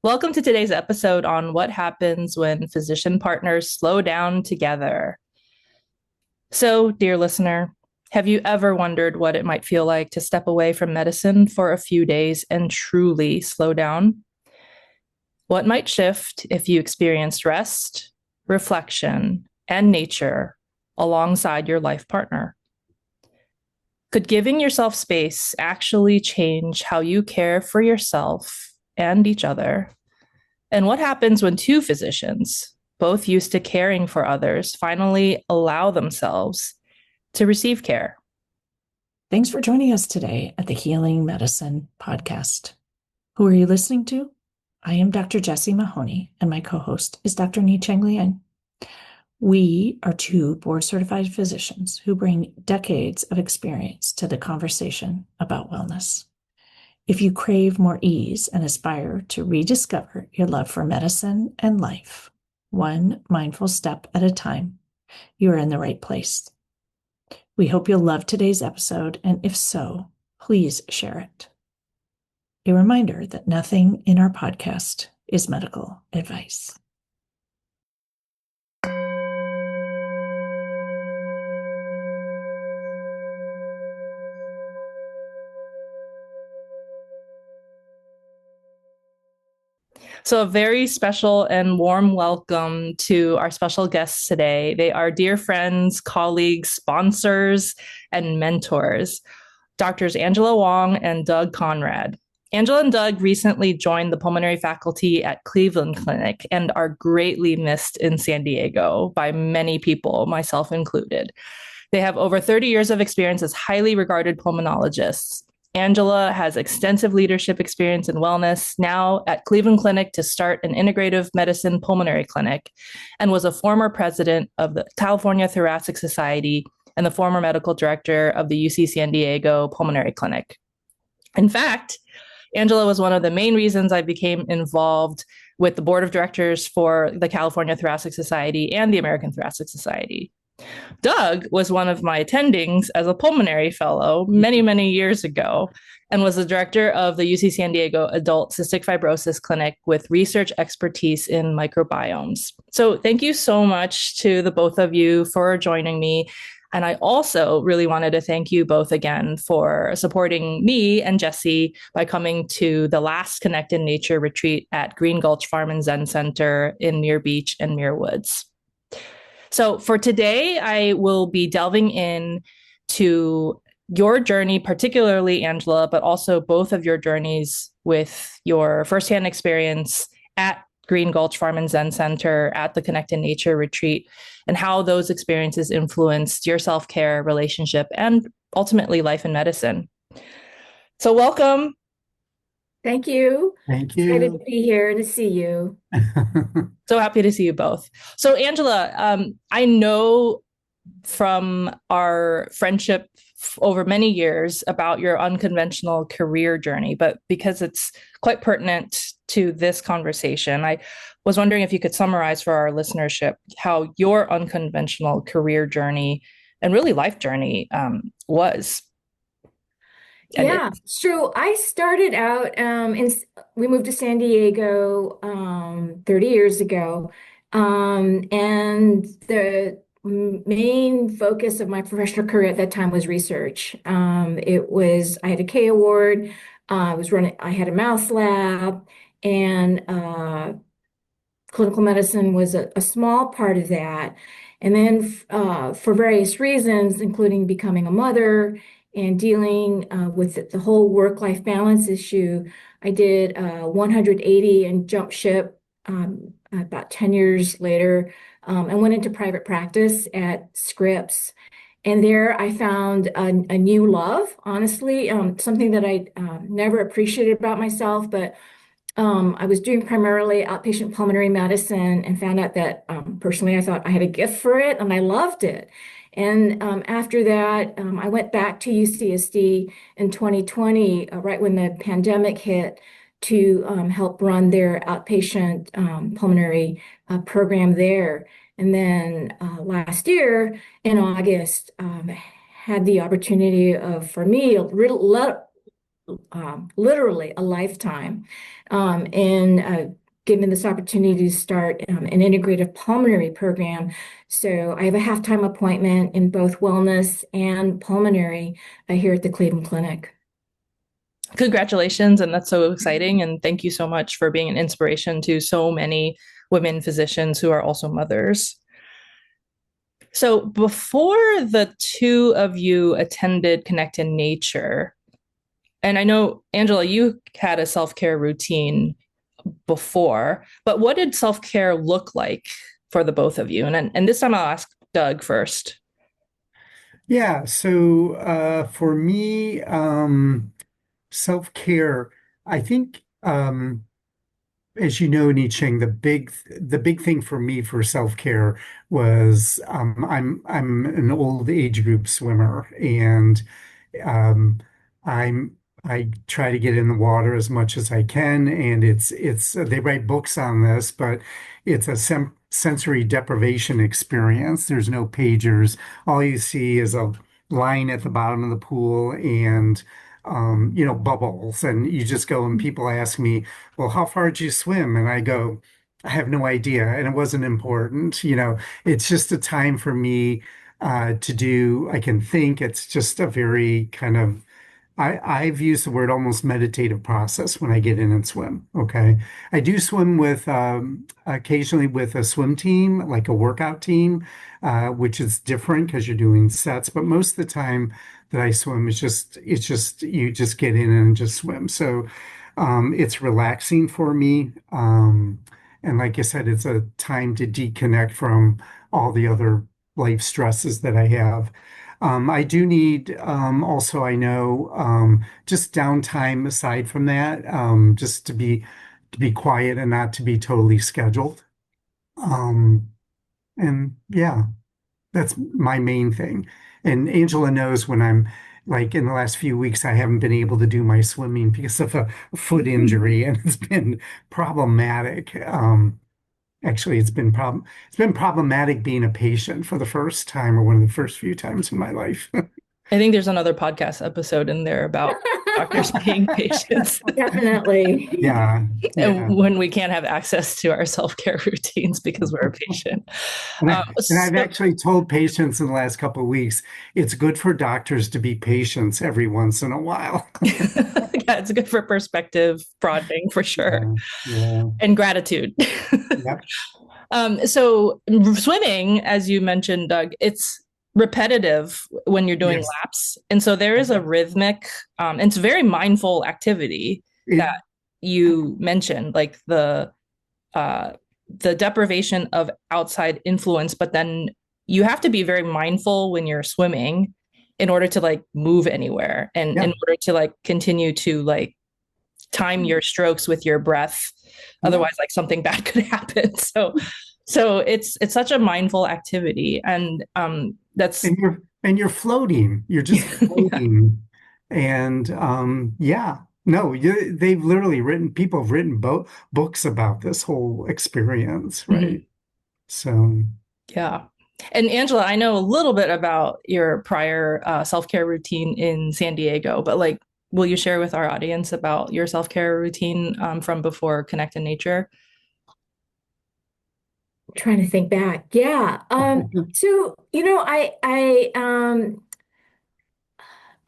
Welcome to today's episode on what happens when physician partners slow down together. So, dear listener, have you ever wondered what it might feel like to step away from medicine for a few days and truly slow down? What might shift if you experienced rest, reflection, and nature alongside your life partner? Could giving yourself space actually change how you care for yourself and each other? And what happens when two physicians, both used to caring for others, finally allow themselves to receive care? Thanks for joining us today at the Healing Medicine Podcast. Who are you listening to? I am Dr. Jessie Mahoney, and my co-host is Dr. Ni-Cheng Liang. We are two board-certified physicians who bring decades of experience to the conversation about wellness. If you crave more ease and aspire to rediscover your love for medicine and life, one mindful step at a time, you are in the right place. We hope you'll love today's episode, and if so, please share it. A reminder that nothing in our podcast is medical advice. So, a very special and warm welcome to our special guests today. They are dear friends, colleagues, sponsors, and mentors, Doctors Angela Wong and Doug Conrad. Angela and Doug recently joined the pulmonary faculty at Cleveland Clinic and are greatly missed in San Diego by many people, myself included. They have over 30 years of experience as highly regarded pulmonologists. Angela has extensive leadership experience in wellness, now at Cleveland Clinic to start an integrative medicine pulmonary clinic, and was a former president of the California Thoracic Society and the former medical director of the UC San Diego Pulmonary Clinic. In fact, Angela was one of the main reasons I became involved with the board of directors for the California Thoracic Society and the American Thoracic Society. Doug was one of my attendings as a pulmonary fellow many, many years ago and was the director of the UC San Diego Adult Cystic Fibrosis Clinic with research expertise in microbiomes. So thank you so much to the both of you for joining me. And I also really wanted to thank you both again for supporting me and Jessie by coming to the last Connect in Nature retreat at Green Gulch Farm and Zen Center in Muir Beach and Muir Woods. So for today, I will be delving in to your journey, particularly Angela, but also both of your journeys with your firsthand experience at Green Gulch Farm and Zen Center at the Connect in Nature retreat and how those experiences influenced your self-care, relationship, and ultimately life in medicine. So welcome. Thank you. Thank Excited you. to be here to see you. So happy to see you both. So Angela, I know from our friendship over many years about your unconventional career journey, but because it's quite pertinent to this conversation, I was wondering if you could summarize for our listenership how your unconventional career journey and really life journey was. Yeah, so I started out we moved to San Diego 30 years ago. And the main focus of my professional career at that time was research. I had a K award, I had a mouse lab, and clinical medicine was a small part of that. And then for various reasons, including becoming a mother and dealing with the whole work-life balance issue, I did 180 and jumped ship about 10 years later. I went into private practice at Scripps. And there I found a new love, honestly, something that I never appreciated about myself, but I was doing primarily outpatient pulmonary medicine and found out that personally I thought I had a gift for it and I loved it. And after that, I went back to UCSD in 2020, right when the pandemic hit, to help run their outpatient pulmonary program there. And then last year in August, had the opportunity of, for me, literally a lifetime. And given this opportunity to start an integrative pulmonary program. So I have a half-time appointment in both wellness and pulmonary here at the Cleveland Clinic. Congratulations, and that's so exciting. And thank you so much for being an inspiration to so many women physicians who are also mothers. So before the two of you attended Connect in Nature, and I know, Angela, you had a self-care routine before, but what did self-care look like for the both of you? And this time I'll ask Doug first. Yeah, so for me, self-care, I think as you know, Nicheng, the big thing for me for self-care was I'm an old age group swimmer, and um, I'm I try to get in the water as much as I can, and it's they write books on this, but it's a sensory deprivation experience. There's no pagers. All you see is a line at the bottom of the pool and bubbles, and you just go and people ask me, well, how far did you swim? And I go, I have no idea. And it wasn't important. It's just a time for me to do, I can think. It's just a very kind of, I've used the word almost meditative process when I get in and swim. Okay. I do swim with, occasionally with a swim team, like a workout team, which is different because you're doing sets. But most of the time that I swim, you just get in and just swim. So, it's relaxing for me. And like I said, it's a time to deconnect from all the other life stresses that I have. I do need also, I know, just downtime aside from that, just to be quiet and not to be totally scheduled. Um, and yeah, that's my main thing. And Angela knows when I'm like in the last few weeks, I haven't been able to do my swimming because of a foot injury, and it's been problematic. Actually, it's been problematic being a patient for the first time or one of the first few times in my life. I think there's another podcast episode in there about doctors being patients. Definitely. Yeah, yeah. And when we can't have access to our self-care routines because we're a patient. And I've actually told patients in the last couple of weeks, it's good for doctors to be patients every once in a while. Yeah, it's good for perspective broadening for sure. Yeah, And gratitude. yeah. So swimming, as you mentioned, Doug, it's repetitive when you're doing Yes. laps. And so there is a rhythmic, it's a very mindful activity It, that you mentioned, like the deprivation of outside influence, but then you have to be very mindful when you're swimming in order to like move anywhere and yeah, in order to like continue to like time your strokes with your breath. yeah. Otherwise, like something bad could happen. So it's such a mindful activity. And that's And you're floating. You're just yeah. floating. And yeah. No, they've literally people have written books about this whole experience, Mhm. right? So Yeah. And Angela, I know a little bit about your prior self-care routine in San Diego, but like, will you share with our audience about your self-care routine from before Connect in Nature? Trying to think back. Yeah. So, I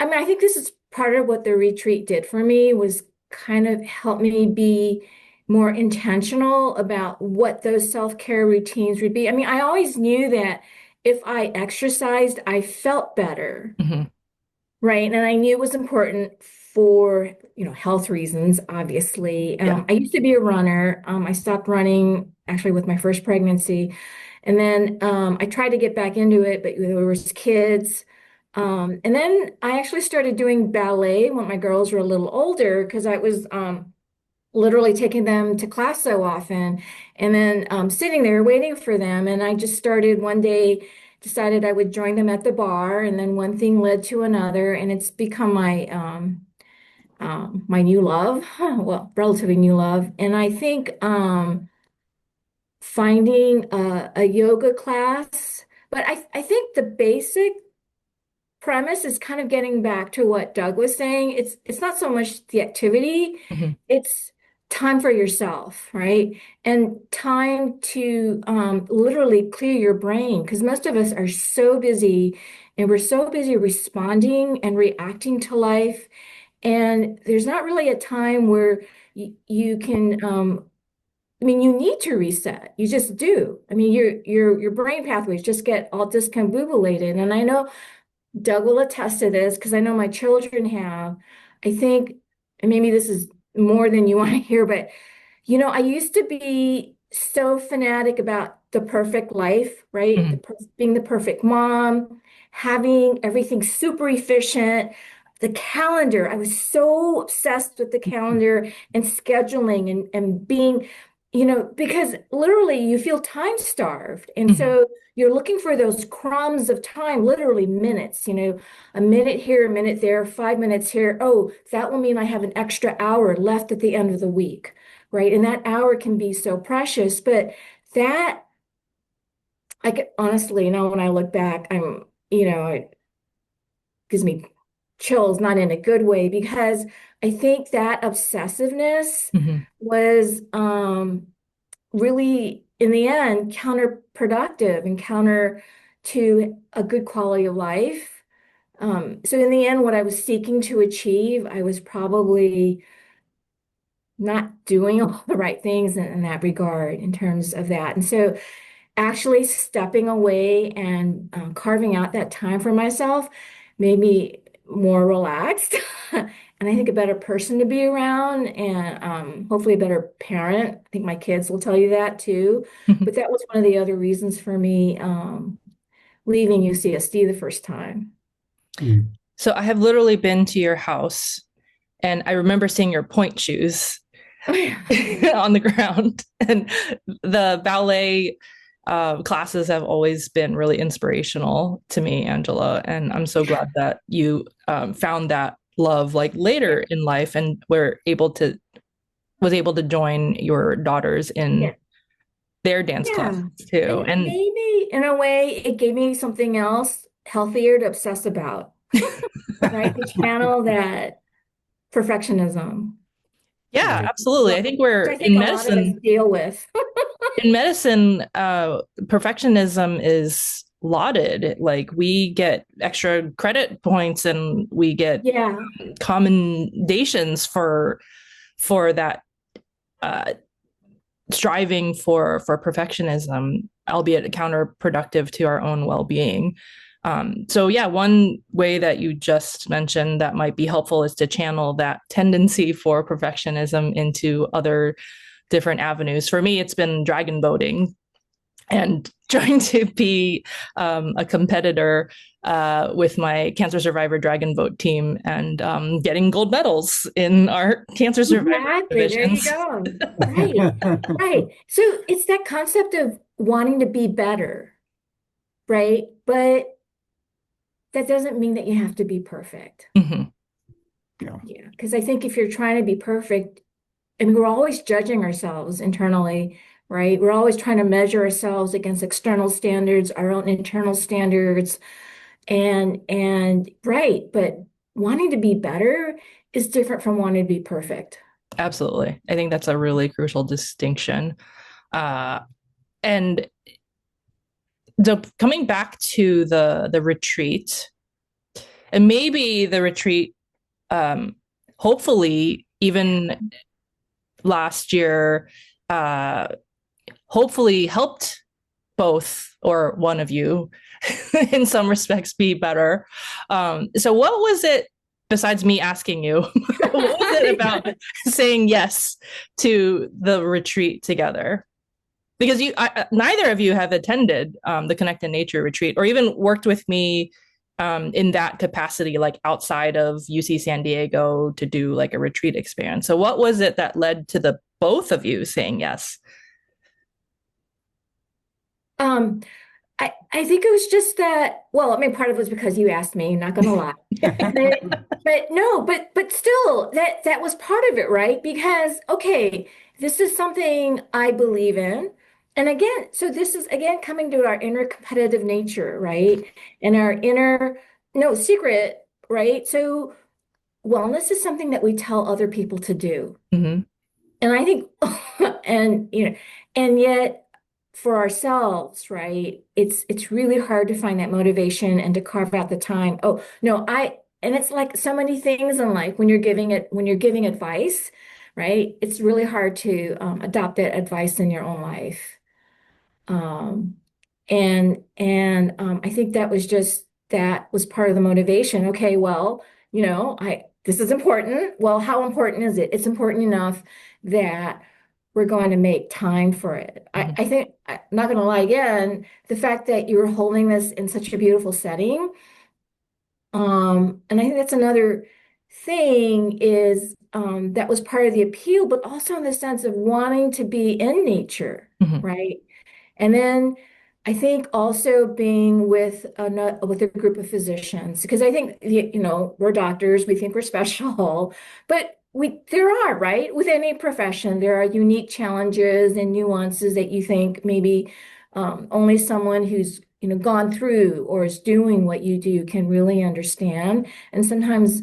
mean, I think this is part of what the retreat did for me was kind of help me be more intentional about what those self-care routines would be. I mean, I always knew that if I exercised, I felt better, Mhm. right? And I knew it was important for, health reasons, obviously. Yeah. I used to be a runner. I stopped running actually with my first pregnancy. And then I tried to get back into it, but there was kids. And then I actually started doing ballet when my girls were a little older because I was literally taking them to class so often and then sitting there waiting for them. And I just started one day, decided I would join them at the bar. And then one thing led to another. And it's become my new love, well, relatively new love. And I think finding a yoga class, but I think the basic premise is kind of getting back to what Doug was saying. It's not so much the activity, it's time for yourself, right? And time to literally clear your brain, because most of us are so busy and we're so busy responding and reacting to life. And there's not really a time where you can I mean, you need to reset. You just do. I mean, your brain pathways just get all discombobulated. And I know Doug will attest to this because I know my children have. I think, and maybe this is more than you want to hear, but I used to be so fanatic about the perfect life, right? Being the perfect mom, having everything super efficient. The calendar, I was so obsessed with the calendar and scheduling and being, because literally you feel time starved. And so you're looking for those crumbs of time, literally minutes, a minute here, a minute there, 5 minutes here. Oh, that will mean I have an extra hour left at the end of the week, right? And that hour can be so precious. But that, honestly, when I look back, it gives me chills, not in a good way, because I think that obsessiveness was really, in the end, counterproductive and counter to a good quality of life. So in the end, what I was seeking to achieve, I was probably not doing all the right things in that regard in terms of that. And so actually stepping away and carving out that time for myself made me more relaxed and I think a better person to be around and hopefully a better parent. I think my kids will tell you that too. But that was one of the other reasons for me leaving UCSD the first time. So I have literally been to your house and I remember seeing your point shoes on the ground, and the ballet classes have always been really inspirational to me, Angela. And I'm so glad that you found that love like later in life and was able to join your daughters in their dance classes too. And maybe in a way it gave me something else healthier to obsess about, right? To channel that perfectionism. Yeah, absolutely. I think we're in medicine. A lot of us deal with. In medicine, perfectionism is lauded. Like we get extra credit points and we get commendations for that striving for perfectionism, albeit counterproductive to our own well-being. So yeah, one way that you just mentioned that might be helpful is to channel that tendency for perfectionism into other different avenues. For me, it's been dragon boating and trying to be a competitor with my cancer survivor dragon boat team and getting gold medals in our cancer survivor divisions. There you go. Right. So it's that concept of wanting to be better, right? But that doesn't mean that you have to be perfect. Yeah. Because I think if you're trying to be perfect, I mean, we're always judging ourselves internally, right? We're always trying to measure ourselves against external standards, our own internal standards, and right. But wanting to be better is different from wanting to be perfect. Absolutely. I think that's a really crucial distinction. And coming back to the retreat, and maybe the retreat, hopefully even last year, hopefully helped both or one of you in some respects be better. So what was it, besides me asking you, what was it about saying yes to the retreat together? Because neither of you have attended the Connect in Nature retreat or even worked with me in that capacity, like outside of UC San Diego to do like a retreat experience. So what was it that led to the both of you saying yes? I think it was just that, well, I mean, part of it was because you asked me, not gonna lie. but still, that was part of it, right? Because, okay, this is something I believe in. And again, so this is again coming to our inner competitive nature, right? And our inner no secret, right? So wellness is something that we tell other people to do. Mm-hmm. And I think, and and yet for ourselves, right? It's really hard to find that motivation and to carve out the time. Oh, no, and it's like so many things in life when you're giving advice, right? It's really hard to adopt that advice in your own life. Um, and I think that was part of the motivation. Okay, well, this is important. Well, how important is it? It's important enough that we're going to make time for it. I think, I'm not going to lie again, the fact that you were holding this in such a beautiful setting, and I think that's another thing is that was part of the appeal, but also in the sense of wanting to be in nature, Mm-hmm. right? And then I think also being with a group of physicians, because I think we're doctors, we think we're special, but there are, right? With any profession, there are unique challenges and nuances that you think maybe only someone who's gone through or is doing what you do can really understand. And sometimes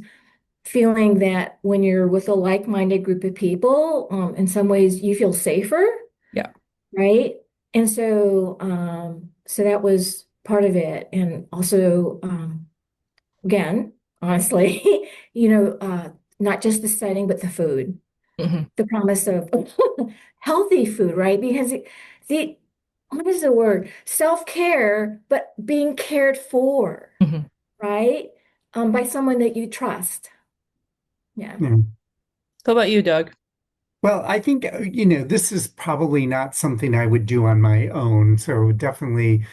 feeling that when you're with a like-minded group of people, in some ways you feel safer, Yeah. right? And so that was part of it. And also, again, honestly, not just the setting, but the food, Mm-hmm. the promise of healthy food, right? Because the, what is the word? Self-care, but being cared for, Mm-hmm. right? By someone that you trust. Yeah. Yeah. How about you, Doug? Well, I think, this is probably not something I would do on my own. So definitely,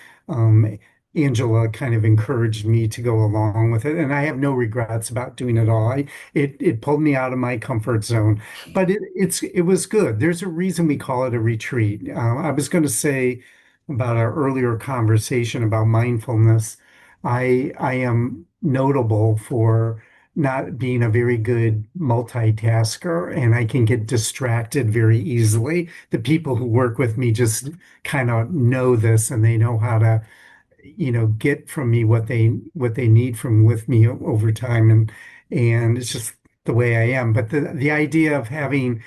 Angela kind of encouraged me to go along with it. And I have no regrets about doing it all. It pulled me out of my comfort zone, but it was good. There's a reason we call it a retreat. I was going to say about our earlier conversation about mindfulness. I am notable for not being a very good multitasker, and I can get distracted very easily. The people who work with me just kind of know this, and they know how to, get from me what they need from with me over time, and it's just the way I am. But the idea of having,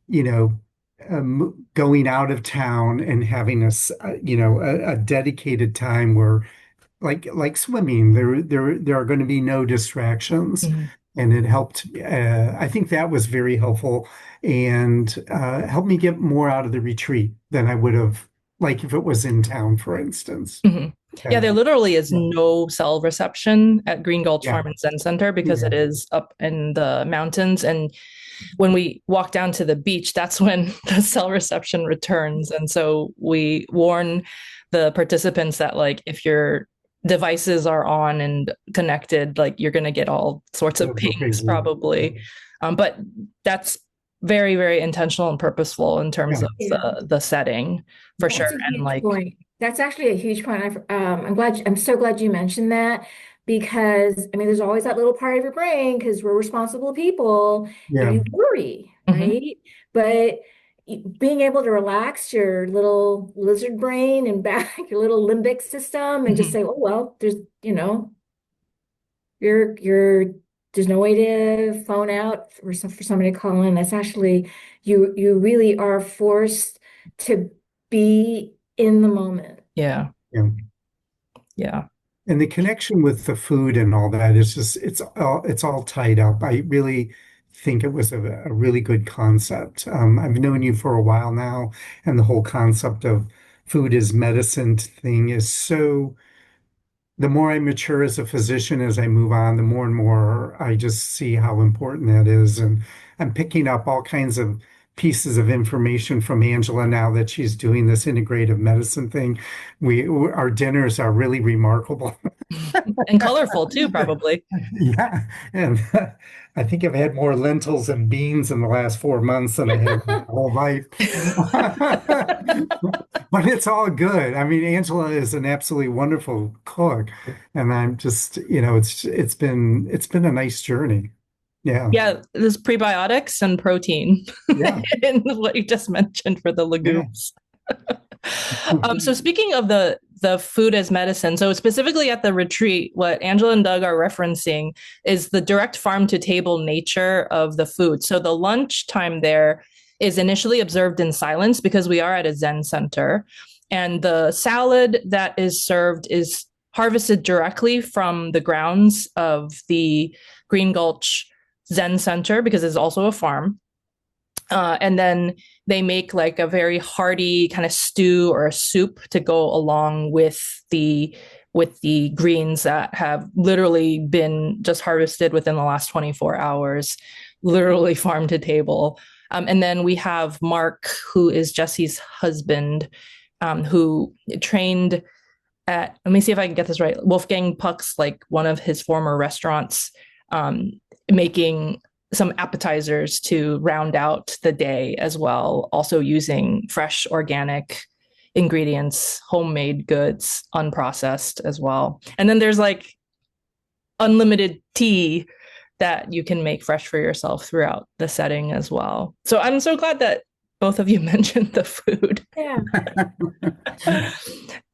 you know, going out of town and having a dedicated time where like swimming, there are going to be no distractions, Mm-hmm. and it helped. I think that was very helpful and helped me get more out of the retreat than I would have, like if it was in town, for instance. Mm-hmm. Yeah, there literally is Yeah, no cell reception at Green Gulch yeah, Farm and Zen Center because yeah, it is up in the mountains. And when we walk down to the beach, that's when the cell reception returns. And so we warn the participants that, like, if your devices are on and connected, like, you're going to get all sorts of it'll go pings crazy. probably. But that's very, very intentional and purposeful in terms Yeah, of Yeah. the setting for sure. That's a And huge like, point. That's actually a huge point. I'm so glad you mentioned that because I mean, there's always that little part of your brain because we're responsible people and yeah, you worry, mhm, right? But being able to relax your little lizard brain and back your little limbic system and just mhm, say, oh, well, you're there's no way to phone out for somebody to call in. That's actually you really are forced to be in the moment. yeah, yeah. yeah, And the connection with the food and all that is just it's all tied up. I really think it was a really good concept. I've known you for a while now, and the whole concept of food as medicine thing is so. The more I mature as a physician, as I move on, the more and more I just see how important that is. And I'm picking up all kinds of pieces of information from Angela now that she's doing this integrative medicine thing. Our dinners are really remarkable. and colorful too, probably. Yeah, and I think I've had more lentils and beans in the last 4 months than I have in my whole life. But it's all good. I mean, Angela is an absolutely wonderful cook, and I'm just, it's been a nice journey. Yeah, Yeah, there's prebiotics and protein yeah, in what you just mentioned for the yeah. legumes. So speaking of the food as medicine, so specifically at the retreat, what Angela and Doug are referencing is the direct farm to table nature of the food. So the lunch time there is initially observed in silence because we are at a Zen center. And the salad that is served is harvested directly from the grounds of the Green Gulch Zen Center because it's also a farm. And then they make like a very hearty kind of stew or a soup to go along with the greens that have literally been just harvested within the last 24 hours, literally farm to table. And then we have Mark, who is Jessie's husband, who trained at, let me see if I can get this right, Wolfgang Puck's, like one of his former restaurants, making some appetizers to round out the day as well, also using fresh organic ingredients, homemade goods, unprocessed as well. And then there's like unlimited tea that you can make fresh for yourself throughout the setting as well. So I'm so glad that both of you mentioned the food. Yeah.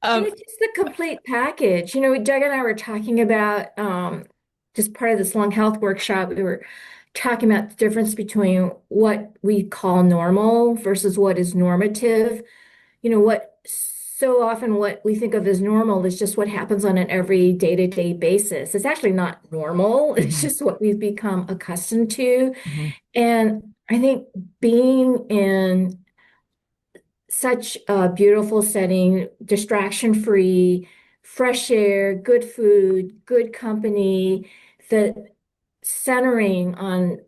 And it's just the complete package. You know, Doug and I were talking about just part of this lung health workshop. We were talking about the difference between what we call normal versus what is normative. You know, so often what we think of as normal is just what happens on an every day-to-day basis. It's actually not normal. It's just what we've become accustomed to. And I think being in such a beautiful setting, distraction-free, fresh air, good food, good company, the centering on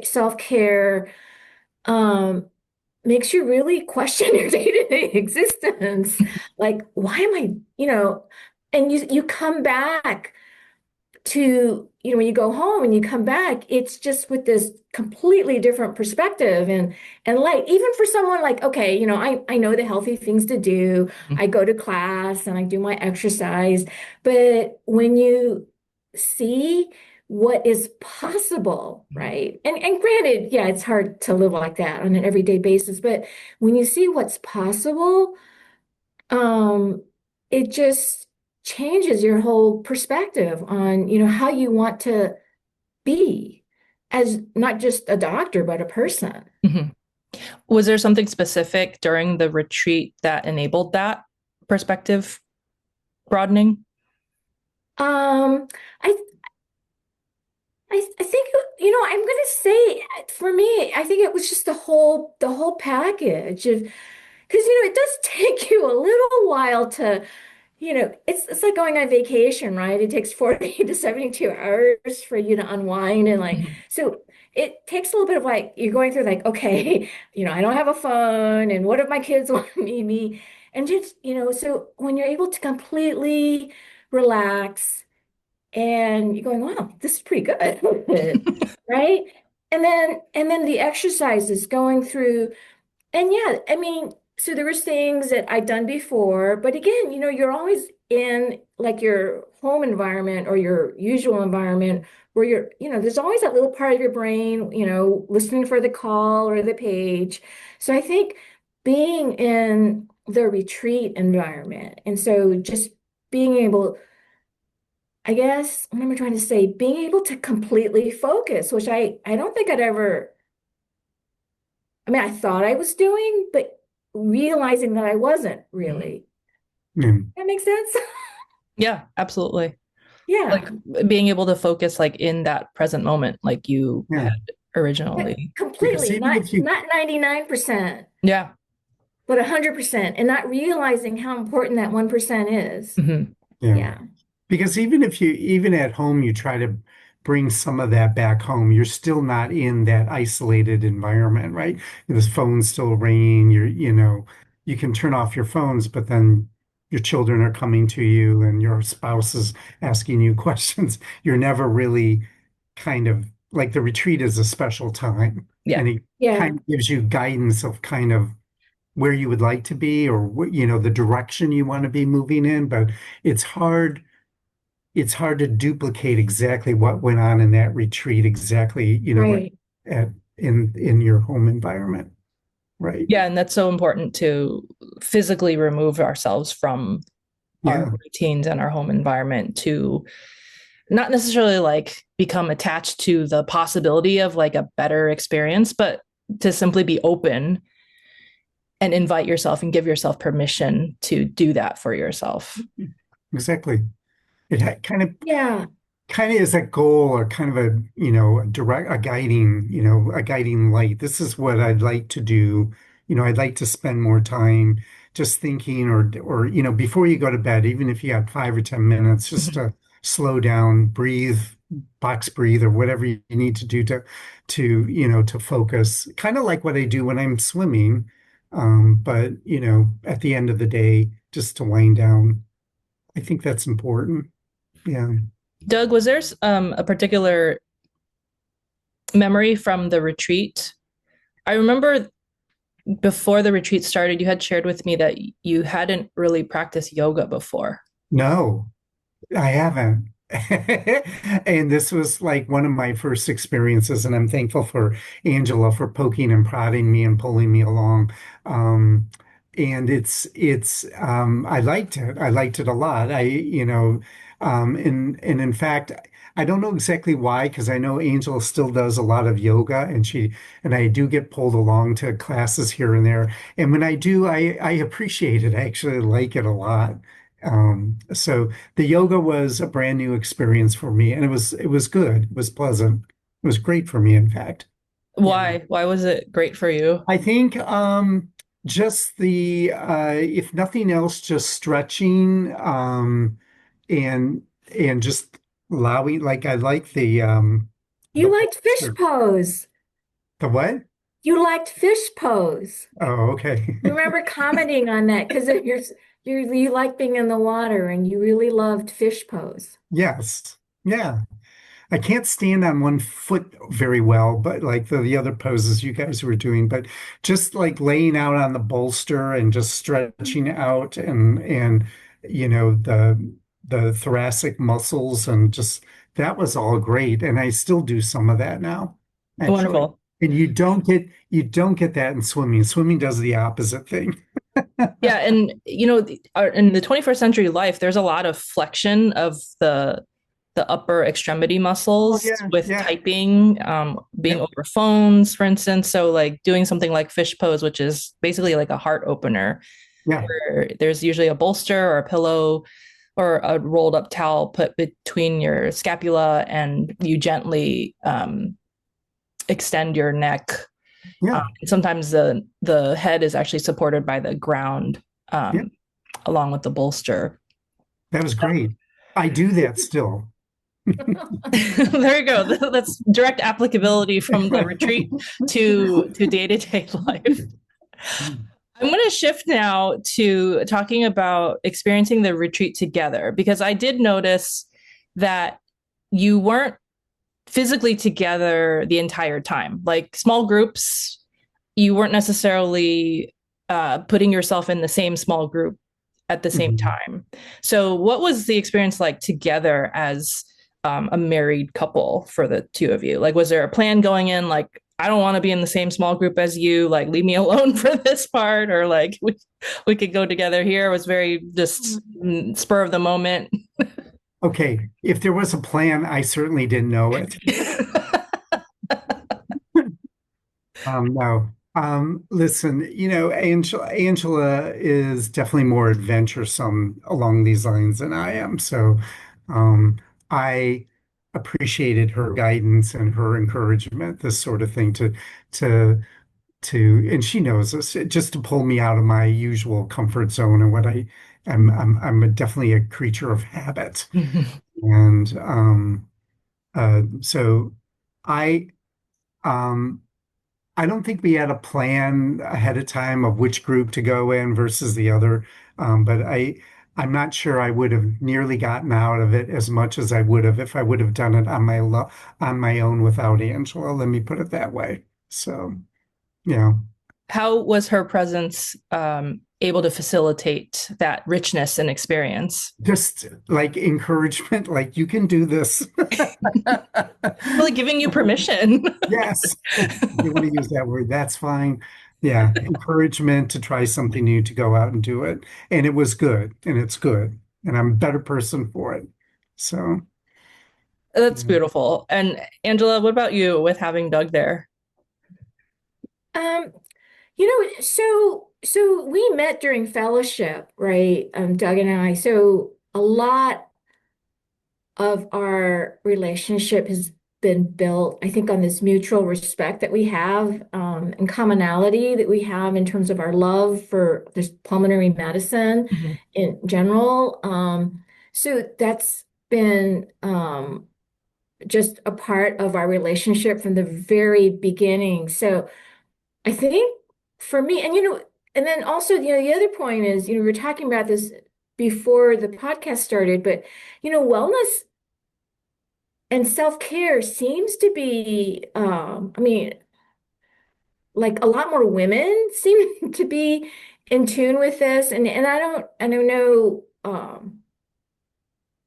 self-care makes you really question your day-to-day existence. Like, why am I, and you come back to, when you go home and you come back, it's just with this completely different perspective and light. Even for someone like, okay, I know the healthy things to do. I go to class and I do my exercise. But when you see what is possible, right? And granted, yeah, it's hard to live like that on an everyday basis, but when you see what's possible, it just changes your whole perspective on, how you want to be as not just a doctor, but a person. Was there something specific during the retreat that enabled that perspective broadening? I think, I'm going to say for me, I think it was just the whole package of, because, it does take you a little while to, it's like going on vacation, right? It takes 40 to 72 hours for you to unwind. And so it takes a little bit of you're going through okay, I don't have a phone and what if my kids want me? And just, so when you're able to completely relax and you're going, wow, this is pretty good, right? And then the exercises going through, and yeah, I mean, so there was things that I'd done before, but again, you're always in your home environment or your usual environment where there's always that little part of your brain, listening for the call or the page. So I think being in the retreat environment, and so just being able, I guess, what am I trying to say? Being able to completely focus, which I don't think I'd ever, I mean, I thought I was doing, but realizing that I wasn't really. That makes sense? Yeah, absolutely. Yeah. Being able to focus in that present moment, like you had originally. Completely, not 99%. Yeah. But 100%, and not realizing how important that 1% is. Yeah. Because even at home, you try to bring some of that back home, you're still not in that isolated environment, right? The phone's still ringing, you can turn off your phones, but then your children are coming to you and your spouse is asking you questions. You're never really kind of the retreat is a special time. Yeah. And it kind of gives you guidance of kind of where you would like to be or, the direction you want to be moving in, but it's hard to duplicate exactly what went on in that retreat, exactly, in your home environment. Right. Yeah. And that's so important to physically remove ourselves from our Yeah, routines and our home environment to not necessarily like become attached to the possibility of like a better experience, but to simply be open and invite yourself and give yourself permission to do that for yourself. exactly. It Yeah. kind of is a goal or kind of a, a guiding, a guiding light. This is what I'd like to do. I'd like to spend more time just thinking or, before you go to bed, even if you got 5 or 10 minutes, just to slow down, breathe, box breathe, or whatever you need to do to focus. Kind of like what I do when I'm swimming. But, at the end of the day, just to wind down. I think that's important. Yeah. Doug, was there a particular memory from the retreat? I remember before the retreat started, you had shared with me that you hadn't really practiced yoga before. No, I haven't. And this was like one of my first experiences, and I'm thankful for Angela for poking and prodding me and pulling me along. Um, and I liked it. I liked it a lot. And in fact, I don't know exactly why, because I know Angela still does a lot of yoga, and I do get pulled along to classes here and there. And when I do, I appreciate it. I actually like it a lot. So the yoga was a brand new experience for me, and it was good. It was pleasant. It was great for me, in fact. Yeah. Why was it great for you? I think just the if nothing else, just stretching and just allowing, like I like the You liked fish pose. the what? You liked fish pose. Oh, okay. You remember commenting on that because you like being in the water and you really loved fish pose. Yes. Yeah. I can't stand on one foot very well, but like the other poses you guys were doing, but just like laying out on the bolster and just stretching out and the thoracic muscles and just that was all great. And I still do some of that now, actually. Wonderful. And you don't get that in swimming. Swimming does the opposite thing. Yeah, and in the 21st century life, there's a lot of flexion of the upper extremity Oh muscles yeah, with yeah, typing, being yeah, over phones, for instance. So like doing something like fish pose, which is basically like a heart opener, yeah, where there's usually a bolster or a pillow or a rolled up towel put between your scapula, and you gently extend your neck. yeah, Sometimes the head is actually supported by the ground, yeah. along with the bolster. That was great. I do that still. There you go. That's direct applicability from the retreat to day-to-day life. I'm going to shift now to talking about experiencing the retreat together, because I did notice that you weren't physically together the entire time. Like small groups, you weren't necessarily putting yourself in the same small group at the same Mhm. time. So, what was the experience like together as a married couple for the two of you? Like, was there a plan going in? Like, I don't want to be in the same small group as you. Like, leave me alone for this part, or like we could go together here. It was very just spur of the moment. Okay, if there was a plan, I certainly didn't know it. No. Listen, Angela is definitely more adventuresome along these lines than I am. So, I appreciated her guidance and her encouragement, this sort of thing to, and she knows this, just to pull me out of my usual comfort zone and what definitely a creature of habit. And, so I, um, I don't think we had a plan ahead of time of which group to go in versus the other. But I'm not sure I would have nearly gotten out of it as much as I would have if I would have done it on my own without Angela. Let me put it that way. So, yeah. How was her presence able to facilitate that richness and experience? Just like encouragement, like you can do this. Really giving you permission. Yes. If you want to use that word, that's fine. Yeah, encouragement to try something new, to go out and do it. And it was good, and it's good. And I'm a better person for it. So, That's yeah. beautiful. And Angela, what about you with having Doug there? Um, so we met during fellowship, right? Doug and I. So a lot of our relationship has been built, I think, on this mutual respect that we have, and commonality that we have in terms of our love for this pulmonary medicine Mhm. in general. So that's been just a part of our relationship from the very beginning. So I think for me, and then also, the other point is, we were talking about this before the podcast started, but wellness and self-care seems to be, I mean, like a lot more women seem to be in tune with this. And I don't know,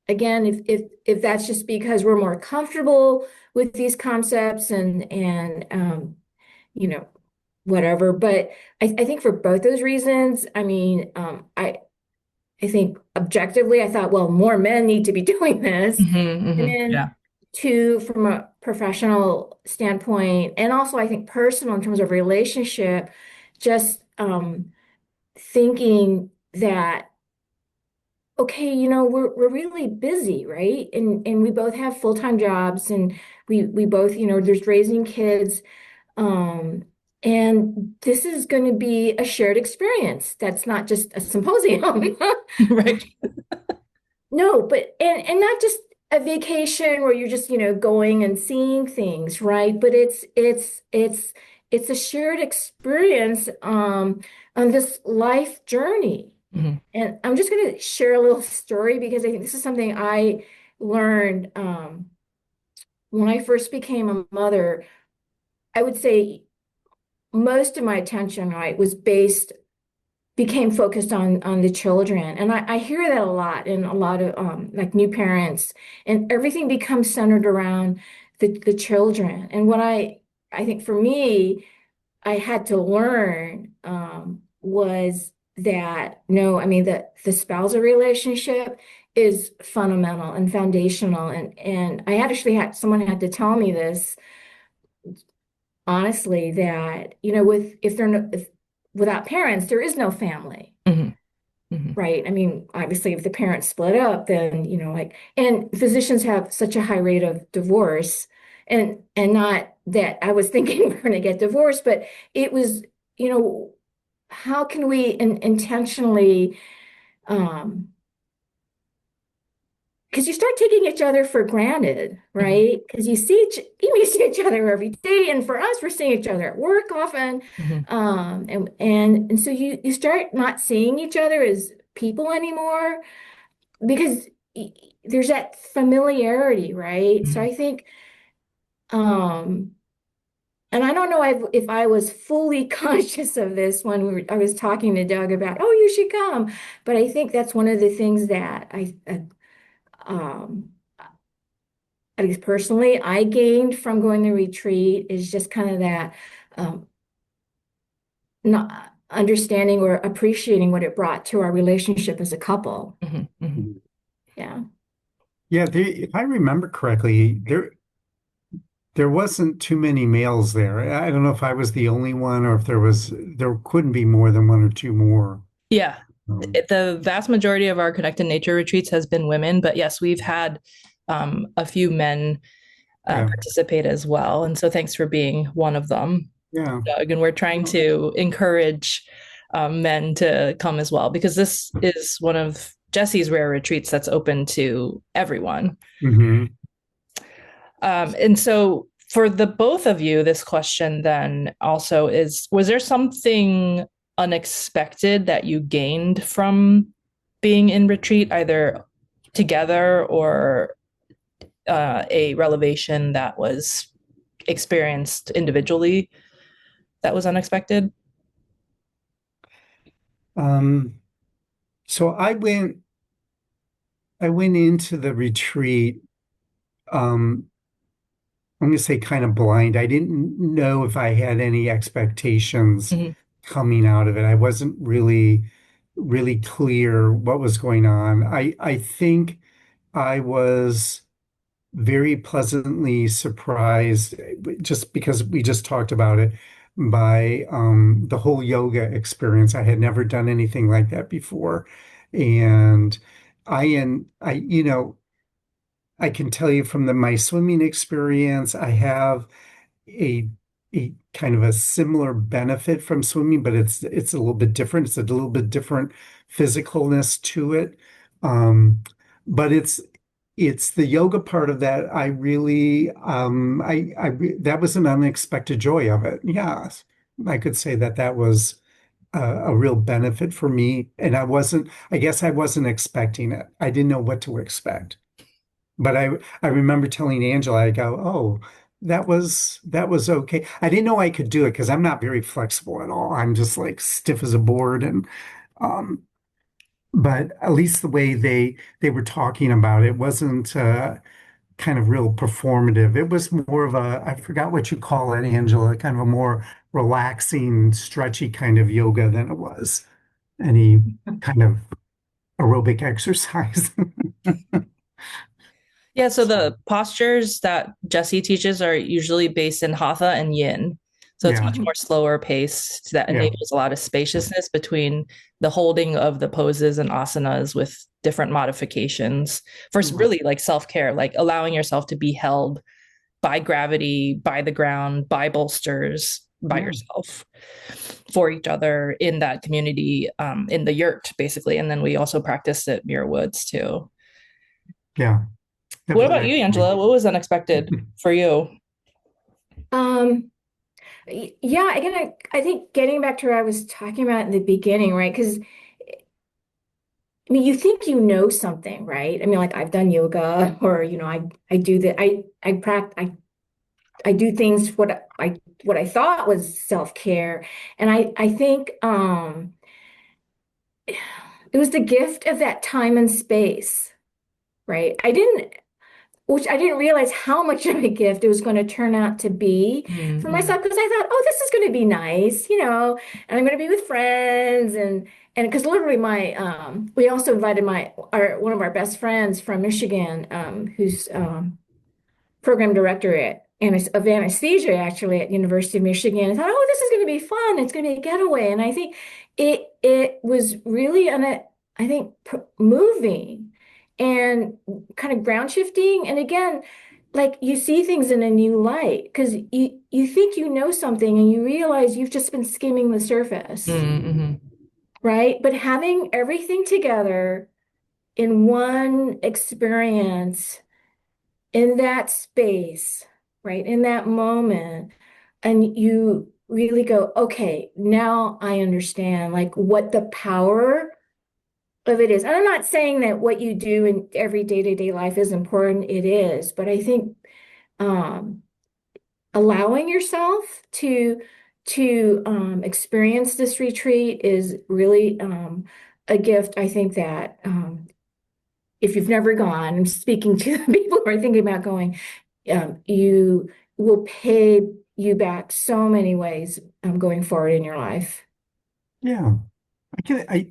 again, if that's just because we're more comfortable with these concepts and you know, whatever. But I think for both those reasons, I mean, I think objectively, I thought, well, more men need to be doing this. And Yeah. then two, from a professional standpoint, and also I think personal in terms of relationship, just thinking that, okay, we're really busy, right? And we both have full-time jobs, and we both, there's raising kids. Um, and this is going to be a shared experience. That's not just a symposium. Right. No, but and not just a vacation where you're just, going and seeing things, right? But it's a shared experience on this life journey. Mhm. And I'm just going to share a little story because I think this is something I learned when I first became a mother. I would say most of my attention, right, became focused on the children. And I hear that a lot in a lot of like new parents, and everything becomes centered around the children. And what I think for me, I had to learn was that no, I mean the spousal relationship is fundamental and foundational. And I actually had someone had to tell me this honestly, that with if they're no, if without parents there is no family, Mhm. Mhm. right? I mean, obviously if the parents split up, then like, and physicians have such a high rate of divorce. And not that I was thinking we're going to get divorced, but it was, you know how can we intentionally, um because you start taking each other for granted, Mhm. right? Because you see each other every day, and for us, we're seeing each other at work often, Mhm. and so you start not seeing each other as people anymore because there's that familiarity, right? So Mhm. I think, um, and I don't know if I was fully conscious of this when I was talking to Doug about, oh, you should come, but I think that's one of the things that um, at least personally, I gained from going to retreat is just kind of that, um, not understanding or appreciating what it brought to our relationship as a couple. Mhm. Mhm. Yeah. Yeah, if I remember correctly, there wasn't too many males there. I don't know if I was the only one or if there couldn't be more than one or two more. Yeah. Um, The vast majority of our connected nature retreats has been women, but yes, we've had a few men yeah, participate as well. And so thanks for being one of them, yeah. Doug. And we're trying to encourage men to come as well, because this is one of Jessie's rare retreats that's open to everyone. Hmm. And so for the both of you, this question then also is, was there something unexpected that you gained from being in retreat, either together or a revelation that was experienced individually that was unexpected? Um, so I went into the retreat, um, I'm going to say kind of blind. I didn't know if I had any expectations Mhm. coming out of it. I wasn't really clear what was going on. I think I was very pleasantly surprised, just because we just talked about it, by the whole yoga experience. I had never done anything like that before. And I can tell you from my swimming experience, I have a a kind of a similar benefit from swimming, but it's a little bit different. It's a little bit different physicalness to it. Um, but it's the yoga part of that. I really that was an unexpected joy of it. Yeah, I could say that that was a real benefit for me, and I guess I wasn't expecting it. I didn't know what to expect. But I remember telling Angela, I go, oh, that was okay. I didn't know I could do it because I'm not very flexible at all. I'm just like stiff as a board. And um, but at least the way they were talking about it wasn't kind of real performative. It was more of I forgot what you call it, Angela, kind of a more relaxing, stretchy kind of yoga than it was any kind of aerobic exercise. Yeah, so the postures that Jessie teaches are usually based in Hatha and Yin. So it's Yeah, much more slower paced that yeah. enables a lot of spaciousness between the holding of the poses and asanas with different modifications for really like self-care, like allowing yourself to be held by gravity, by the ground, by bolsters, by Yeah. yourself, for each other in that community, in the yurt, basically. And then we also practice at Muir Woods too. Yeah, What about you, definitely. Angela? What was unexpected for you? Um, yeah, again, I think getting back to what I was talking about in the beginning, right? Because I mean, you think you know something, right? I mean, like I've done yoga, or I do that. I practice. I do things what I thought was self-care, and I think it was the gift of that time and space, right? Which I didn't realize how much of a gift it was going to turn out to be for Mm-hmm. myself, because I thought, oh, this is going to be nice, and I'm going to be with friends, and because literally we also invited one of our best friends from Michigan, who's program director of anesthesia actually at University of Michigan. I thought, oh, this is going to be fun. It's going to be a getaway, and I think it was really I think moving and kind of ground shifting. And again, like you see things in a new light because you think you know something and you realize you've just been skimming the surface, Mm-hmm. right? But having everything together in one experience in that space, right? In that moment, and you really go, okay, now I understand like what the power of it is. And I'm not saying that what you do in every day-to-day life is important. It is, but I think um, allowing yourself to experience this retreat is really a gift. I think that if you've never gone, I'm speaking to people who are thinking about going, you will pay you back so many ways going forward in your life. Yeah.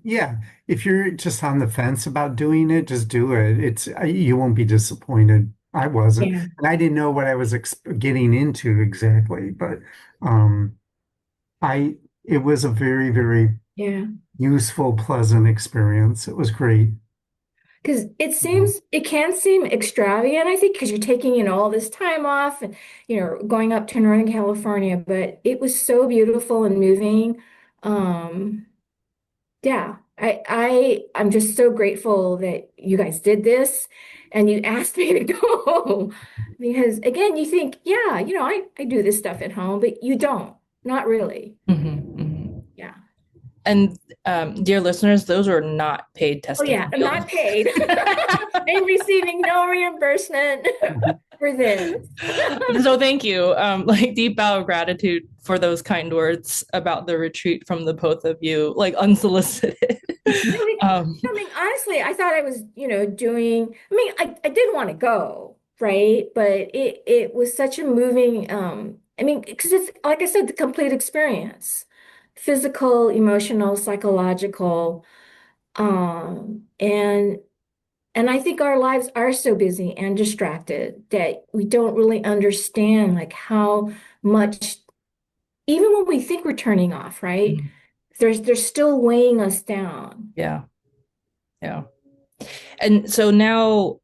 Yeah. If you're just on the fence about doing it, just do it. You won't be disappointed. I wasn't, Yeah. and I didn't know what I was getting into exactly, but um, I it was a very, very Yeah. useful, pleasant experience. It was great. Because Mhm. it can seem extravagant, I think, because you're taking, all this time off and, going up to Northern California, but it was so beautiful and moving. Um, Yeah, I'm just so grateful that you guys did this and you asked me to go. Because again, you think, yeah, I do this stuff at home, but you don't. Not really. Mm-hmm. Mm-hmm. Yeah. And dear listeners, those are not paid Oh yeah, I'm testimonials. not paid. I'm receiving no reimbursement for this. So thank you. Like deep bow of gratitude for those kind words about the retreat from the both of you, like unsolicited. I mean, honestly, I thought I was, I did want to go, right? But it was such a moving, I mean, because it's like I said, the complete experience. physical, emotional, psychological. And I think our lives are so busy and distracted that we don't really understand like how much, even when we think we're turning off, right? Mhm. They're still weighing us down. Yeah. Yeah. And so now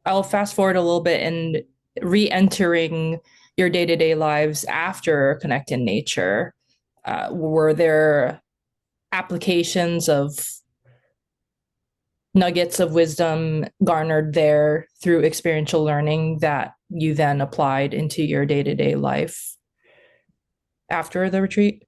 I'll fast forward a little bit and re-entering your day-to-day lives after Connect in Nature. Were there applications of nuggets of wisdom garnered there through experiential learning that you then applied into your day-to-day life after the retreat?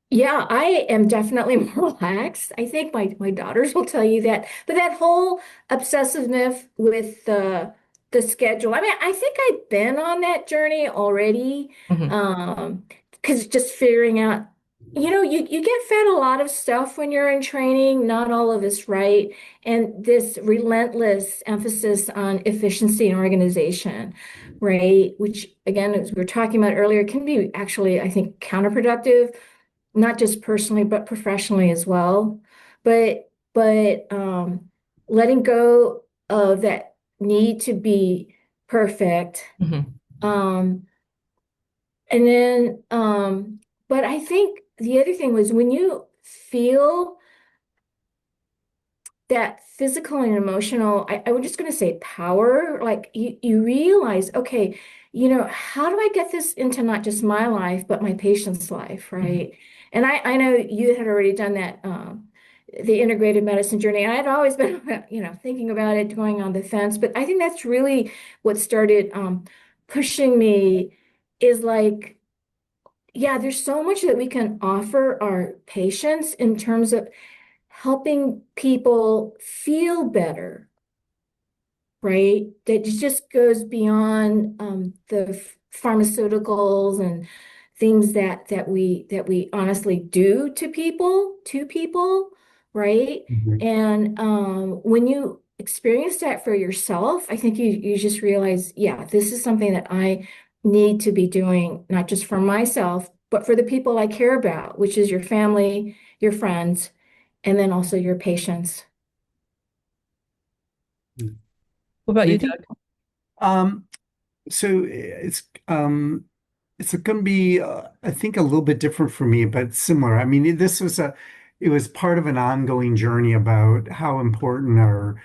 Yeah, I am definitely more relaxed. I think my daughters will tell you that. But that whole obsessiveness with the schedule. I mean, I think I've been on that journey already. Mm-hmm. Because just figuring out, you get fed a lot of stuff when you're in training, not all of it's right. And this relentless emphasis on efficiency and organization, right? Which again, as we were talking about earlier, can be actually, I think, counterproductive not just personally but professionally as well. But letting go of that need to be perfect. Mm-hmm. Um, and then but I think the other thing was when you feel that physical and emotional, I was just going to say power, like you realize, okay, how do I get this into not just my life, but my patient's life, Mm-hmm. right? And I know you had already done that, the integrated medicine journey. I had always been, thinking about it, going on the fence, but I think that's really what started pushing me is like, yeah, there's so much that we can offer our patients in terms of helping people feel better, right? That just goes beyond the pharmaceuticals and things that we honestly do to people, right? Mhm. And when you experience that for yourself, I think you just realize, yeah, this is something that I need to be doing, not just for myself, but for the people I care about, which is your family, your friends, and then also your patients. What about And I you, think Doug? um, so it's going to be I think a little bit different for me, but similar. I mean, it was part of an ongoing journey about how important our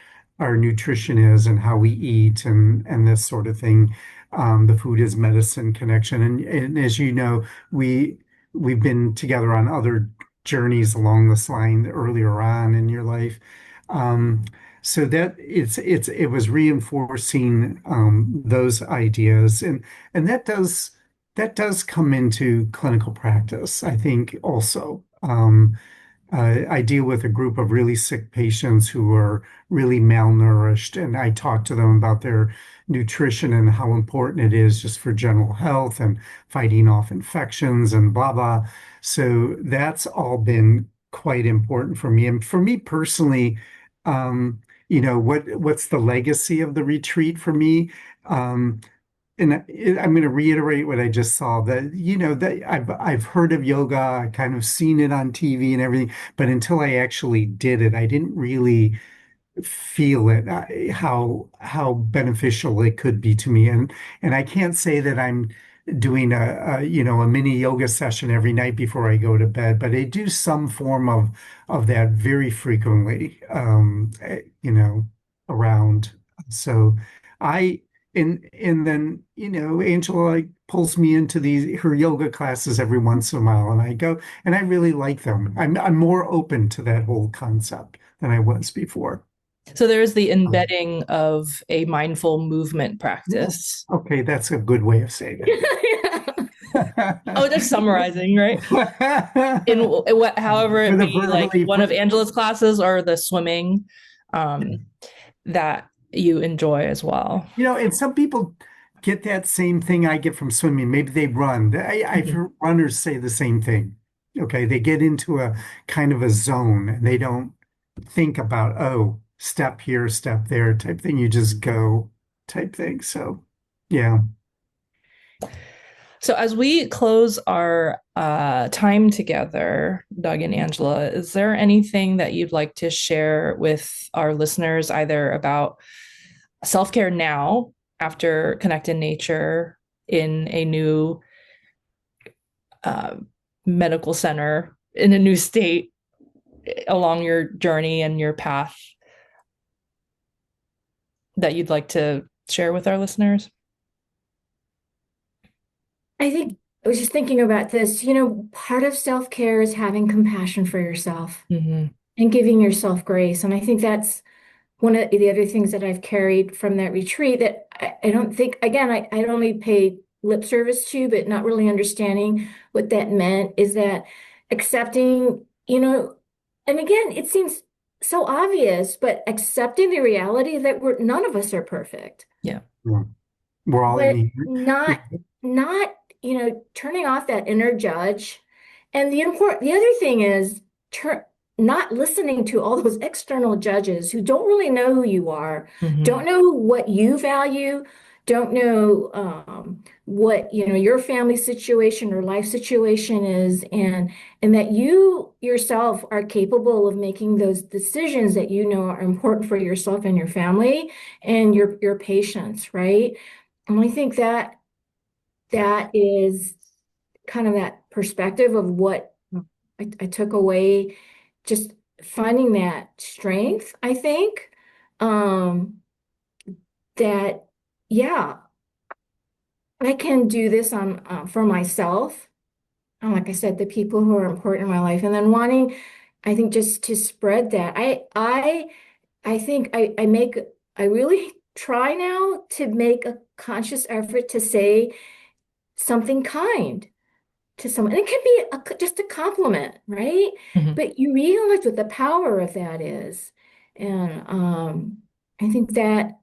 nutrition is and how we eat and this sort of thing. The food is medicine connection, and as you know, we've been together on other journeys along this line earlier on in your life. Um, so that it was reinforcing those ideas and that does come into clinical practice, I think also. I deal with a group of really sick patients who are really malnourished, and I talk to them about their nutrition and how important it is just for general health and fighting off infections and blah, blah. So that's all been quite important for me. And for me personally, um, what's the legacy of the retreat for me? Um, I'm going to reiterate what I just saw that, that I've heard of yoga, I kind of seen it on TV and everything, but until I actually did it, I didn't really feel it, how beneficial it could be to me. And I can't say that I'm doing a mini yoga session every night before I go to bed, but I do some form of that very frequently, around. So I and then Angela like pulls me into her yoga classes every once in a while, and I go and I really like them. I'm more open to that whole concept than I was before. So there's the Um, embedding of a mindful movement yeah. practice. Okay, that's a good way of saying Yeah. Oh, just it. summarizing, right? In what, however For it the be, like verbally, one of Angela's classes or the swimming, that you enjoy as well. and some people get that same thing I get from swimming. Maybe they run. I've Mhm. heard runners say the same thing. Okay, they get into a kind of a zone and they don't think about, oh, step here, step there type thing. You just go type thing. So, yeah. So as we close our time together, Doug and Angela, is there anything that you'd like to share with our listeners, either about self-care now after Connect in Nature in a new medical center, in a new state along your journey and your path, that you'd like to share with our listeners? I think I was just thinking about this. Part of self-care is having compassion for yourself Mm-hmm. and giving yourself grace. And I think that's one of the other things that I've carried from that retreat that I don't think, again, I'd only paid lip service to, but not really understanding what that meant, is that accepting, and again, it seems so obvious, but accepting the reality that none of us are perfect. Yeah. We're all But in not, turning off that inner judge. And the other thing is not listening to all those external judges who don't really know who you are, Mm-hmm. don't know what you value, don't know what, your family situation or life situation is, and that you yourself are capable of making those decisions that you know are important for yourself and your family and your patients, right? And I think that is kind of that perspective of what I took away, just finding that strength, I think, that, yeah, I can do this on for myself. And like I said, the people who are important in my life, and then wanting, I think, just to spread that. I think I really try now to make a conscious effort to say something kind to someone. And it can be just a compliment, right? Mm-hmm. But you realize what the power of that is. And I think that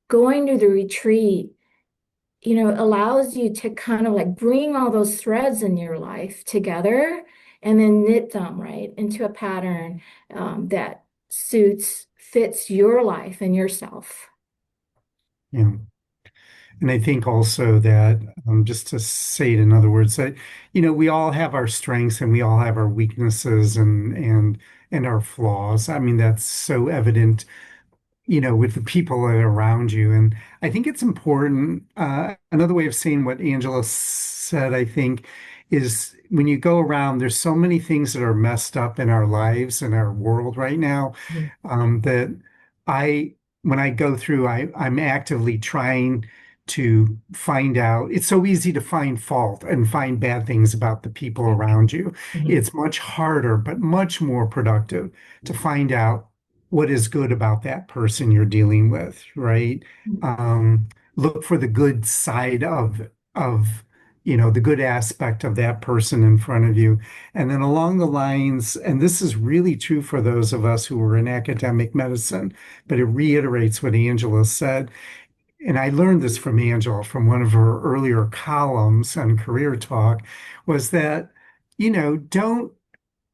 going to the retreat, allows you to kind of like bring all those threads in your life together and then knit them right into a pattern that fits your life and yourself. Yeah. And I think also that, just to say it in other words, that, we all have our strengths and we all have our weaknesses and our flaws. I mean, that's so evident, with the people that are around you. And I think it's important. Another way of saying what Angela said, I think, is when you go around, there's so many things that are messed up in our lives and our world right now, that I, when I go through, I'm actively trying to find out. It's so easy to find fault and find bad things about the people around you. Mm-hmm. It's much harder, but much more productive to find out what is good about that person you're dealing with, right? Look for the good side of the good aspect of that person in front of you. And then along the lines, and this is really true for those of us who are in academic medicine, but it reiterates what Angela said. And I learned this from Angela from one of her earlier columns on Career Talk, was that, don't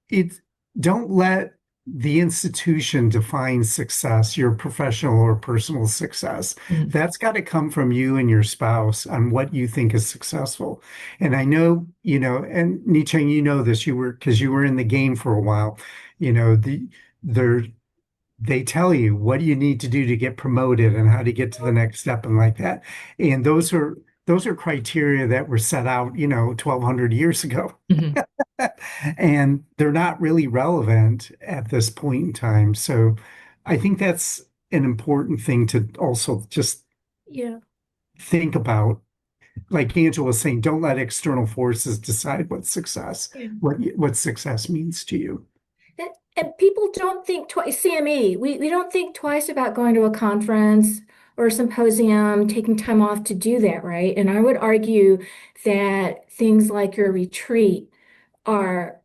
it don't let the institution define success, your professional or personal success. Mm-hmm. That's got to come from you and your spouse on what you think is successful. And I know, and Nietzsche, this, because you were in the game for a while, they tell you what you need to do to get promoted and how to get to the next step and like that. And those are criteria that were set out, 1,200 years ago. Mm-hmm. And they're not really relevant at this point in time. So I think that's an important thing to also just think about. Like Angela was saying, don't let external forces decide what success means to you. And people don't think twice. CME, we don't think twice about going to a conference or a symposium, taking time off to do that, right? And I would argue that things like your retreat are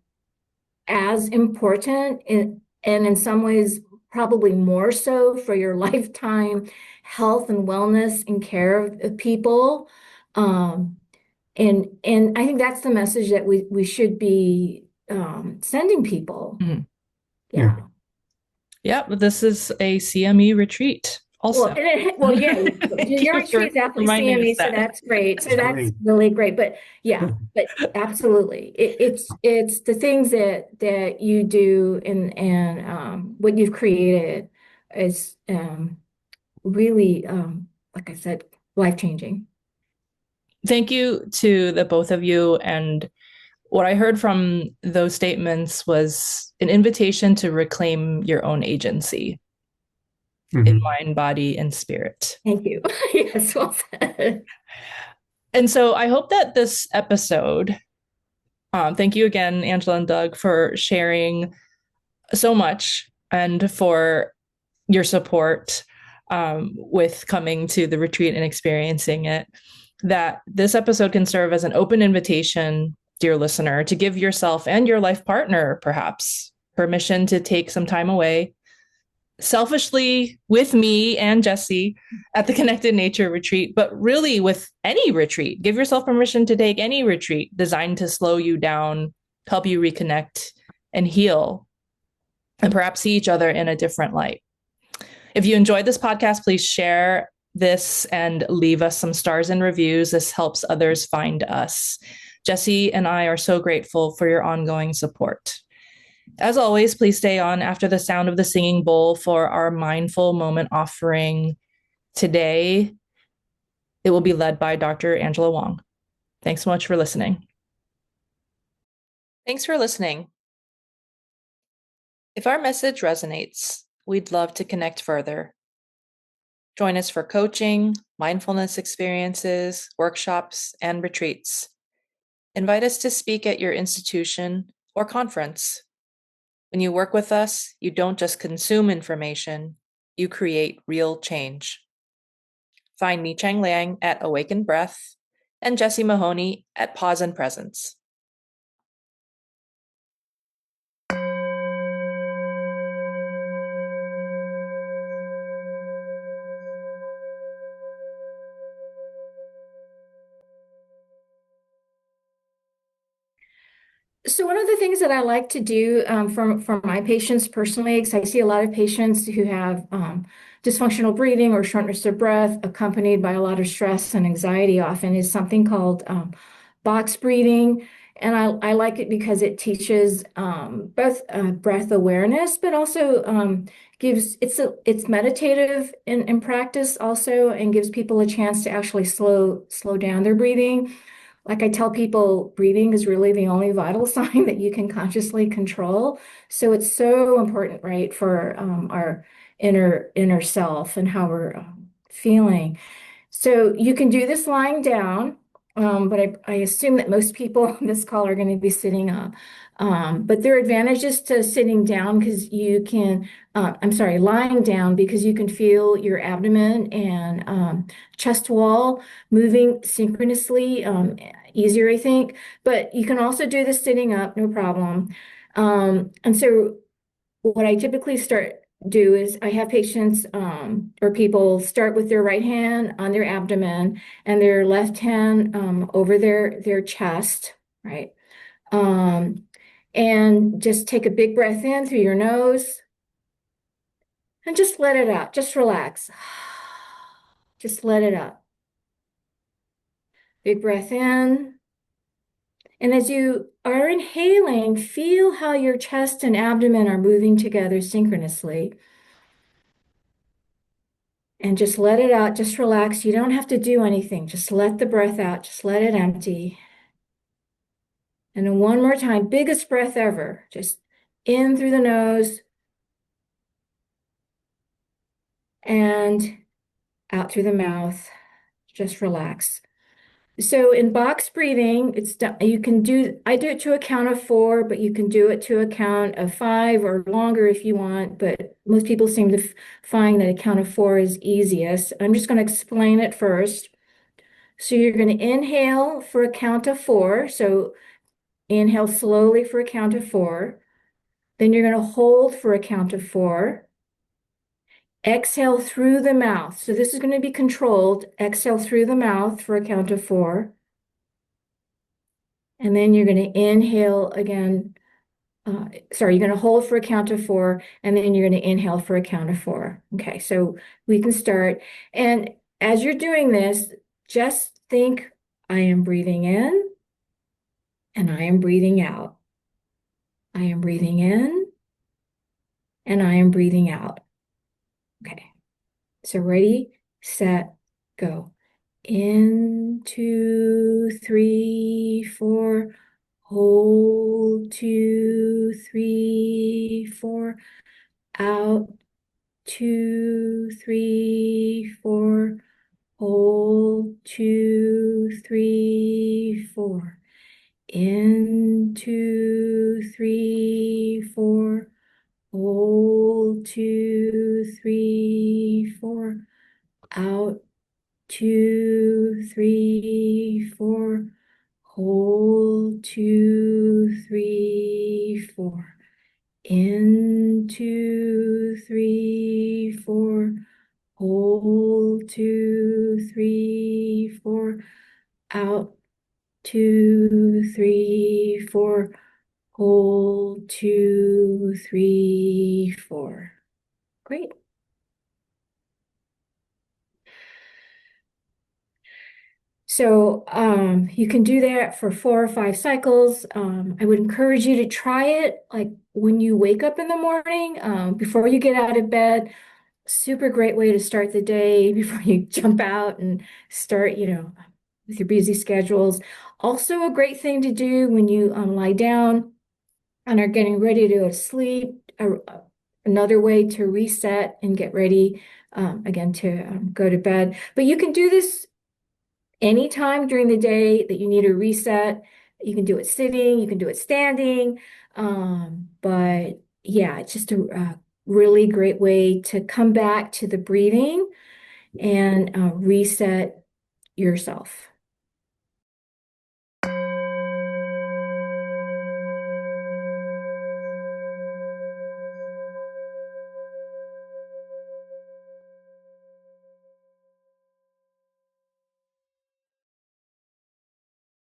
as important and in some ways probably more so for your lifetime health and wellness and care of people. And I think that's the message that we should be sending people. Mm-hmm. Yeah. Yeah, this is a CME retreat also. Yeah, your retreat is after CME, so that's great. So that's really great. But yeah, but absolutely, it's the things that you do and what you've created is really, like I said, life-changing. Thank you to the both of you. And what I heard from those statements was an invitation to reclaim your own agency in mind, body, and spirit. Thank you. Yes, well said. And so I hope that this episode, thank you again, Angela and Doug, for sharing so much and for your support with coming to the retreat and experiencing it, that this episode can serve as an open invitation, dear listener, to give yourself and your life partner, perhaps, permission to take some time away, selfishly with me and Jessie at the Connected Nature Retreat, but really with any retreat. Give yourself permission to take any retreat designed to slow you down, help you reconnect and heal, and perhaps see each other in a different light. If you enjoyed this podcast, please share this and leave us some stars and reviews. This helps others find us. Jessie and I are so grateful for your ongoing support. As always, please stay on after the sound of the singing bowl for our mindful moment offering. Today, it will be led by Dr. Angela Wong. Thanks so much for listening. Thanks for listening. If our message resonates, we'd love to connect further. Join us for coaching, mindfulness experiences, workshops, and retreats. Invite us to speak at your institution or conference. When you work with us, you don't just consume information, you create real change. Find Ni-Chang Liang at Awakened Breath and Jessie Mahoney at Pause and Presence. So one of the things that I like to do for my patients personally, because I see a lot of patients who have dysfunctional breathing or shortness of breath accompanied by a lot of stress and anxiety often, is something called box breathing. And I like it because it teaches both breath awareness, but also it's meditative in practice also, and gives people a chance to actually slow down their breathing. Like I tell people, breathing is really the only vital sign that you can consciously control. So it's so important, right, for our inner self and how we're feeling. So you can do this lying down, but I assume that most people on this call are going to be sitting up. But there are advantages to sitting down because you can, lying down because you can feel your abdomen and chest wall moving synchronously, easier, I think. But you can also do this sitting up, no problem. And so what I typically do is I have patients or people start with their right hand on their abdomen and their left hand over their chest, right? And just take a big breath in through your nose and just let it out. Just relax. Just let it out. Big breath in. And as you are inhaling, feel how your chest and abdomen are moving together synchronously. And just let it out. Just relax. You don't have to do anything. Just let the breath out. Just let it empty. And then one more time, biggest breath ever. Just in through the nose and out through the mouth. Just relax. So in box breathing, I do it to a count of 4, but you can do it to a count of 5 or longer if you want, but most people seem to find that a count of 4 is easiest. I'm just going to explain it first. So you're going to inhale for a count of 4. So inhale slowly for a count of 4. Then you're going to hold for a count of 4. Exhale through the mouth. So this is going to be controlled. Exhale through the mouth for a count of 4. And then you're going to inhale again Sorry, you're going to hold for a count of 4, and then you're going to inhale for a count of 4. Okay, so we can start. And as you're doing this, just think, I am breathing in and I am breathing out. I am breathing in and I am breathing out. Okay, so ready, set, go. In, 2, 3, 4. Hold, 2, 3, 4. Out, 2, 3, 4. Hold, 2, 3, 4. In, 2, 3, 4. Hold, 2, 3, 4. Out, 2, 3, 4. Hold, 2, 3, 4. In, 2, 3, 4. Hold, 2, 3, 4. Out, 2, 3, 4. Hold, 2, 3, 4. Great. So you can do that for 4 or 5 cycles. I would encourage you to try it like when you wake up in the morning, before you get out of bed. Super great way to start the day before you jump out and start, with your busy schedules. Also a great thing to do when you lie down and are getting ready to go to sleep. Another way to reset and get ready, again, to go to bed. But you can do this anytime during the day that you need a reset. You can do it sitting, you can do it standing. But yeah, it's just a really great way to come back to the breathing and reset yourself.